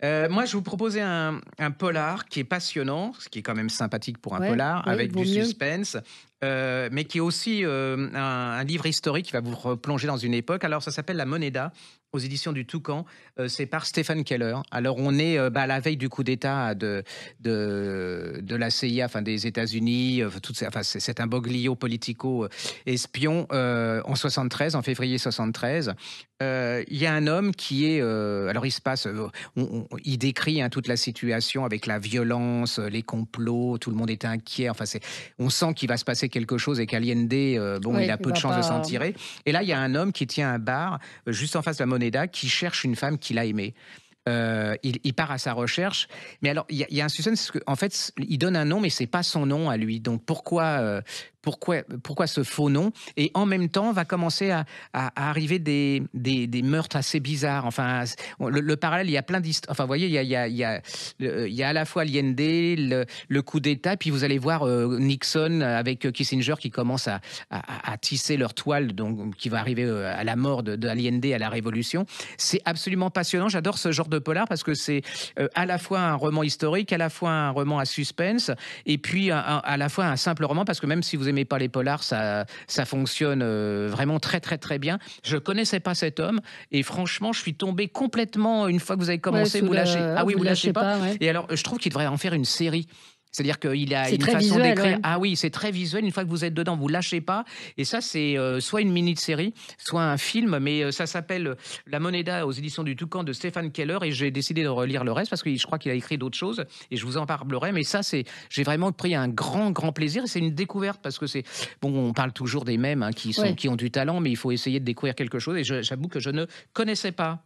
Moi, je vous proposais un polar qui est passionnant, ce qui est quand même sympathique pour un Ouais, polar, oui, avec vaut du mieux. suspense, mais qui est aussi un livre historique qui va vous replonger dans une époque. Alors, ça s'appelle La Moneda, aux éditions du Toucan. C'est par Stephen Keller. Alors, on est à la veille du coup d'État de la CIA, enfin des États-Unis. Enfin, c'est un boglio politico-espion en 73, en février 73. Il y a un homme qui est... alors, il se passe... il décrit hein, toute la situation avec la violence, les complots, tout le monde est inquiet. Enfin, on sent qu'il va se passer quelque chose et qu'Allende, bon, il Oui, a il peu de va chances de s'en pas. tirer. Et là, il y a un homme qui tient un bar juste en face de la Moneda qui cherche une femme qu'il a aimée. Il part à sa recherche, mais alors il y a un suspense parce qu'en fait il donne un nom, mais c'est pas son nom à lui. Donc pourquoi ce faux nom? Et en même temps va commencer à arriver des meurtres assez bizarres. Enfin, le parallèle, il y a plein d'histoires. Enfin, vous voyez, il y a à la fois Allende, le coup d'État, puis vous allez voir Nixon avec Kissinger qui commence à tisser leur toile, donc qui va arriver à la mort de Allende, à la Révolution. C'est absolument passionnant. J'adore ce genre de polar parce que c'est à la fois un roman historique, à la fois un roman à suspense, et puis à la fois un simple roman parce que même si vous aimez pas les polars, ça fonctionne vraiment très très très bien. Je connaissais pas cet homme et franchement, je suis tombé complètement une fois que vous avez Ouais, commencé, sous vous lâchez. le Ah oui, vous vous lâchez lâchez pas. pas, ouais. Et alors, je trouve qu'il devrait en faire une série. C'est-à-dire qu'il a C'est une très façon visuel, d'écrire. ouais. Ah oui, c'est très visuel. Une fois que vous êtes dedans, vous lâchez pas. Et ça, c'est soit une mini-série, soit un film. Mais ça s'appelle La Moneda aux éditions du Toucan de Stephen Keller. Et j'ai décidé de relire le reste parce que je crois qu'il a écrit d'autres choses. Et je vous en parlerai. Mais ça, j'ai vraiment pris un grand, grand plaisir. Et c'est une découverte parce que bon, on parle toujours des mêmes hein, Ouais. qui ont du talent, mais il faut essayer de découvrir quelque chose. Et j'avoue que je ne connaissais pas.